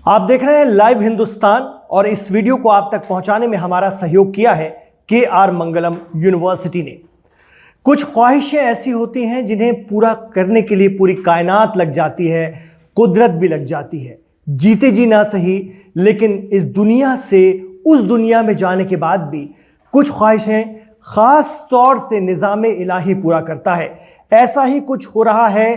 आप देख रहे हैं लाइव हिंदुस्तान और इस वीडियो को आप तक पहुंचाने में हमारा सहयोग किया है KR मंगलम यूनिवर्सिटी ने। कुछ ख्वाहिशें ऐसी होती हैं जिन्हें पूरा करने के लिए पूरी कायनात लग जाती है, कुदरत भी लग जाती है। जीते जी ना सही, लेकिन इस दुनिया से उस दुनिया में जाने के बाद भी कुछ ख्वाहिशें खास तौर से निज़ाम इलाही पूरा करता है। ऐसा ही कुछ हो रहा है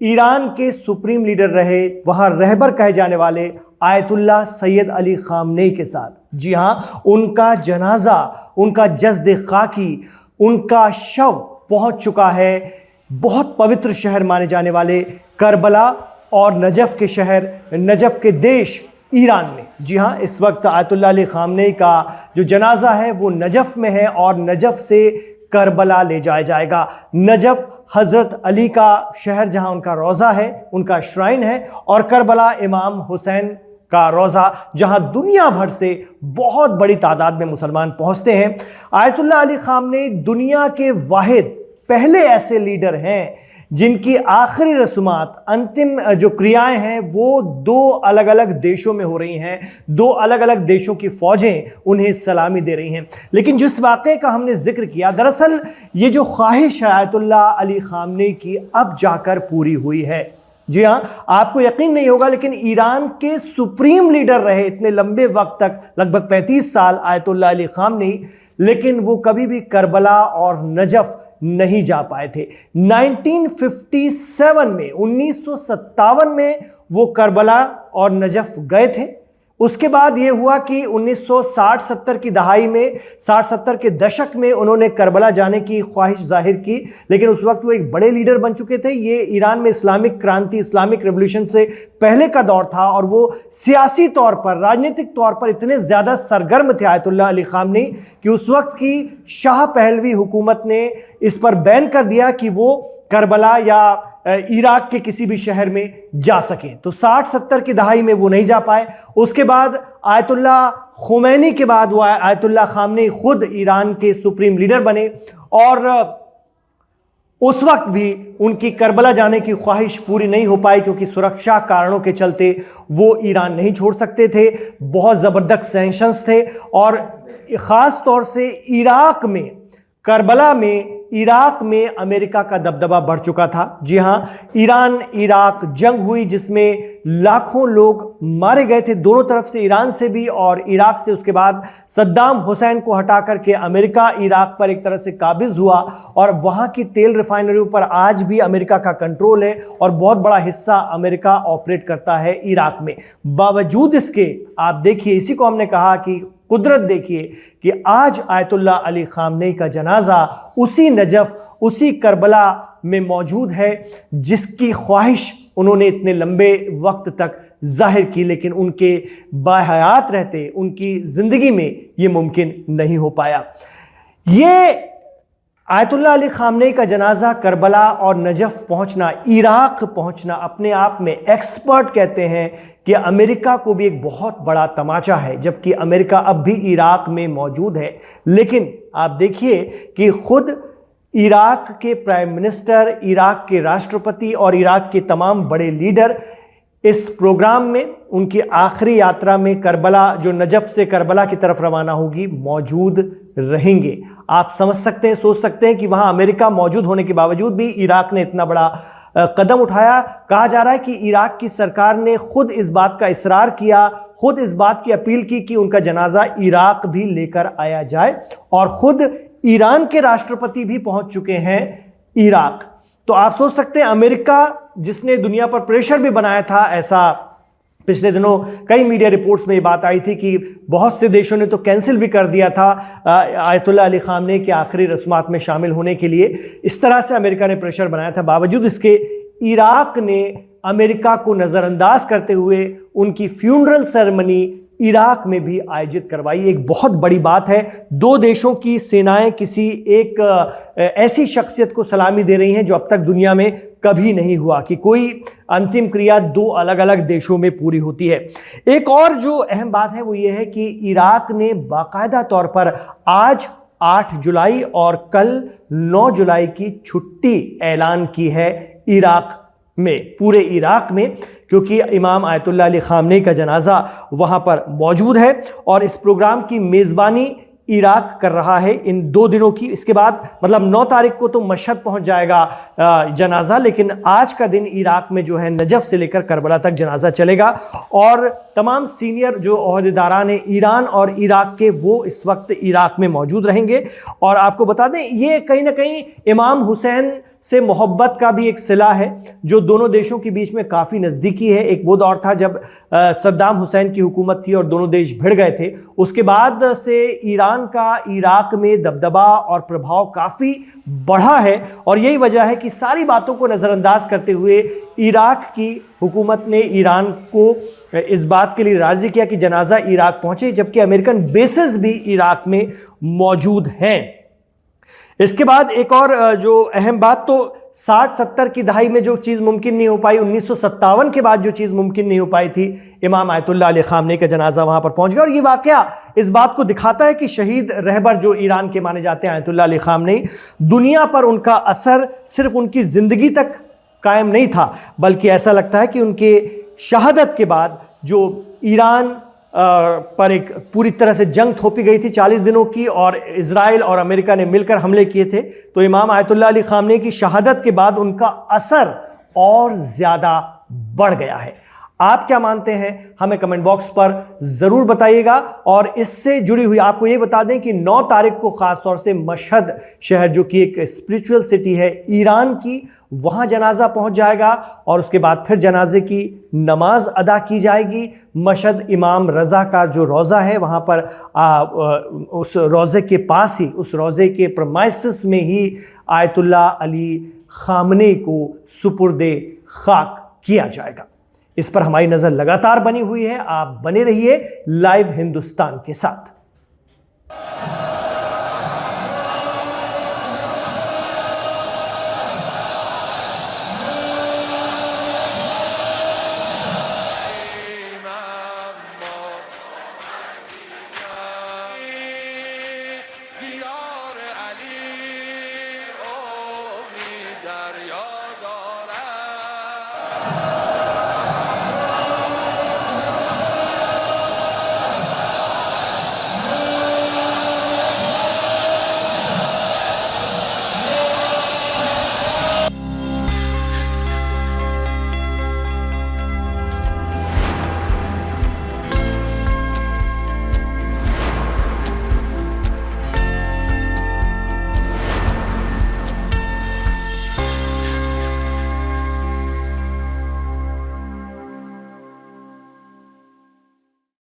ईरान के सुप्रीम लीडर रहे, वहां रहबर कहे जाने वाले आयतुल्लाह सैयद अली खामनेई के साथ। जी हां, उनका जनाजा, उनका जस्द खाकी, उनका शव पहुंच चुका है बहुत पवित्र शहर माने जाने वाले करबला और नजफ के शहर, नजफ के देश ईरान में। जी हां, इस वक्त आयतुल्लाह अली खामनेई का जो जनाजा है वो नजफ में है और नजफ से करबला ले जाया जाएगा। नजफ हजरत अली का शहर जहां उनका रोज़ा है, उनका श्राइन है, और करबला इमाम हुसैन का रोज़ा जहां दुनिया भर से बहुत बड़ी तादाद में मुसलमान पहुंचते हैं। आयतुल्लाह अली खामनेई दुनिया के वाहिद पहले ऐसे लीडर हैं जिनकी आखिरी रस्मात, अंतिम जो क्रियाएं हैं वो दो अलग अलग देशों में हो रही हैं। दो अलग अलग देशों की फौजें उन्हें सलामी दे रही हैं। लेकिन जिस वाक़े का हमने जिक्र किया, दरअसल ये जो ख्वाहिश है आयतुल्लाह अली खामनेई की अब जाकर पूरी हुई है। जी हाँ, आपको यकीन नहीं होगा लेकिन ईरान के सुप्रीम लीडर रहे इतने लंबे वक्त तक, लगभग 35 साल आयतुल्लाह अली खामनेई, लेकिन वो कभी भी करबला और नजफ नहीं जा पाए थे। 1957 में, 1957 में वो करबला और नजफ गए थे। उसके बाद ये हुआ कि 1960-70 की दहाई में, 60-70 के दशक में उन्होंने करबला जाने की ख्वाहिश जाहिर की, लेकिन उस वक्त वो एक बड़े लीडर बन चुके थे। ये ईरान में इस्लामिक क्रांति, इस्लामिक रेवोल्यूशन से पहले का दौर था और वो सियासी तौर पर, राजनीतिक तौर पर इतने ज़्यादा सरगर्म थे आयतुल्लाह अली खामनेई कि उस वक्त की शाह पहलवी हुकूमत ने इस पर बैन कर दिया कि वो करबला या इराक के किसी भी शहर में जा सकें। तो 60-70 की दहाई में वो नहीं जा पाए। उसके बाद आयतुल्लाह खुमैनी के बाद वो आयतुल्लाह खामनेई खुद ईरान के सुप्रीम लीडर बने और उस वक्त भी उनकी करबला जाने की ख्वाहिश पूरी नहीं हो पाई क्योंकि सुरक्षा कारणों के चलते वो ईरान नहीं छोड़ सकते थे। बहुत ज़बरदस्त सैंक्शंस थे और ख़ास तौर से इराक में, करबला में, इराक में अमेरिका का दबदबा बढ़ चुका था। जी हां, ईरान इराक जंग हुई जिसमें लाखों लोग मारे गए थे, दोनों तरफ से, ईरान से भी और इराक से। उसके बाद सद्दाम हुसैन को हटा करके अमेरिका इराक पर एक तरह से काबिज हुआ और वहां की तेल रिफाइनरियों पर आज भी अमेरिका का कंट्रोल है और बहुत बड़ा हिस्सा अमेरिका ऑपरेट करता है इराक में। बावजूद इसके आप देखिए, इसी को हमने कहा कि कुदरत देखिए कि आज आयतुल्लाह अली खामनेई का जनाजा उसी नजफ, उसी करबला में मौजूद है जिसकी ख्वाहिश उन्होंने इतने लंबे वक्त तक जाहिर की, लेकिन उनके बाहयात रहते, उनकी ज़िंदगी में ये मुमकिन नहीं हो पाया। ये आयतुल्लाह अली खामनेई का जनाजा करबला और नजफ पहुंचना, इराक पहुंचना, अपने आप में एक्सपर्ट कहते हैं कि अमेरिका को भी एक बहुत बड़ा तमाचा है, जबकि अमेरिका अब भी इराक में मौजूद है। लेकिन आप देखिए कि खुद इराक के प्राइम मिनिस्टर, इराक के राष्ट्रपति और इराक के तमाम बड़े लीडर इस प्रोग्राम में, उनकी आखिरी यात्रा में, करबला जो नजफ से करबला की तरफ रवाना होगी, मौजूद रहेंगे। आप समझ सकते हैं, सोच सकते हैं कि वहां अमेरिका मौजूद होने के बावजूद भी इराक ने इतना बड़ा कदम उठाया। कहा जा रहा है कि इराक की सरकार ने खुद इस बात का इसरार किया, खुद इस बात की अपील की कि उनका जनाजा इराक भी लेकर आया जाए और खुद ईरान के राष्ट्रपति भी पहुंच चुके हैं इराक। तो आप सोच सकते हैं, अमेरिका जिसने दुनिया पर प्रेशर भी बनाया था, ऐसा पिछले दिनों कई मीडिया रिपोर्ट्स में ये बात आई थी कि बहुत से देशों ने तो कैंसिल भी कर दिया था आयतुल्लाह अली खामनेई के आखिरी रस्मात में शामिल होने के लिए। इस तरह से अमेरिका ने प्रेशर बनाया था। बावजूद इसके इराक ने अमेरिका को नज़रअंदाज करते हुए उनकी फ्यूनरल सेरेमनी इराक में भी आयोजित करवाई। एक बहुत बड़ी बात है। दो देशों की सेनाएं किसी एक ऐसी शख्सियत को सलामी दे रही हैं जो अब तक दुनिया में कभी नहीं हुआ कि कोई अंतिम क्रिया दो अलग अलग देशों में पूरी होती है। एक और जो अहम बात है वो ये है कि इराक ने बाकायदा तौर पर आज 8 जुलाई और कल 9 जुलाई की छुट्टी ऐलान की है इराक में, पूरे इराक में, क्योंकि इमाम आयतुल्लाह अली ख़ामनेई का जनाजा वहाँ पर मौजूद है और इस प्रोग्राम की मेज़बानी इराक कर रहा है इन 2 दिनों की। इसके बाद मतलब 9 तारीख को तो मशहद पहुंच जाएगा जनाजा, लेकिन आज का दिन इराक में जो है नजफ से लेकर करबला तक जनाजा चलेगा और तमाम सीनियर जो ओहदेदारान ईरान और इराक के वो इस वक्त इराक में मौजूद रहेंगे। और आपको बता दें ये कहीं ना कहीं इमाम हुसैन से मोहब्बत का भी एक सिला है जो दोनों देशों के बीच में काफ़ी नज़दीकी है। एक वो दौर था जब सद्दाम हुसैन की हुकूमत थी और दोनों देश भिड़ गए थे, उसके बाद से ईरान का इराक में दबदबा और प्रभाव काफ़ी बढ़ा है और यही वजह है कि सारी बातों को नज़रअंदाज करते हुए इराक की हुकूमत ने ईरान को इस बात के लिए राज़ी किया कि जनाजा इराक पहुँचे, जबकि अमेरिकन बेसेस भी इराक में मौजूद हैं। इसके बाद एक और जो अहम बात, तो 60-70 की दहाई में जो चीज़ मुमकिन नहीं हो पाई, 1957 के बाद जो चीज़ मुमकिन नहीं हो पाई थी, इमाम आयतुल्लाह अली ख़ामनेई का जनाजा वहाँ पर पहुँच गया। और ये वाक़या इस बात को दिखाता है कि शहीद रहबर जो ईरान के माने जाते हैं आयतुल्लाह अली ख़ामनेई, दुनिया पर उनका असर सिर्फ उनकी ज़िंदगी तक कायम नहीं था, बल्कि ऐसा लगता है कि उनके शहादत के बाद जो ईरान पर एक पूरी तरह से जंग थोपी गई थी 40 दिनों की और इजराइल और अमेरिका ने मिलकर हमले किए थे, तो इमाम आयतुल्लाह अली ख़ामनेई की शहादत के बाद उनका असर और ज़्यादा बढ़ गया है। आप क्या मानते हैं हमें कमेंट बॉक्स पर ज़रूर बताइएगा। और इससे जुड़ी हुई आपको ये बता दें कि 9 तारीख को ख़ास तौर से मशहद शहर जो कि एक स्पिरिचुअल सिटी है ईरान की, वहाँ जनाजा पहुँच जाएगा और उसके बाद फिर जनाजे की नमाज अदा की जाएगी। मशहद इमाम रज़ा का जो रोज़ा है वहाँ पर उस रोज़े के पास ही, उस रोज़े के प्रमाइसिस में ही आयतुल्लाह अली ख़ामनेई को सुपुर्दे खाक किया जाएगा। इस पर हमारी नज़र लगातार बनी हुई है। आप बने रहिए लाइव हिंदुस्तान के साथ।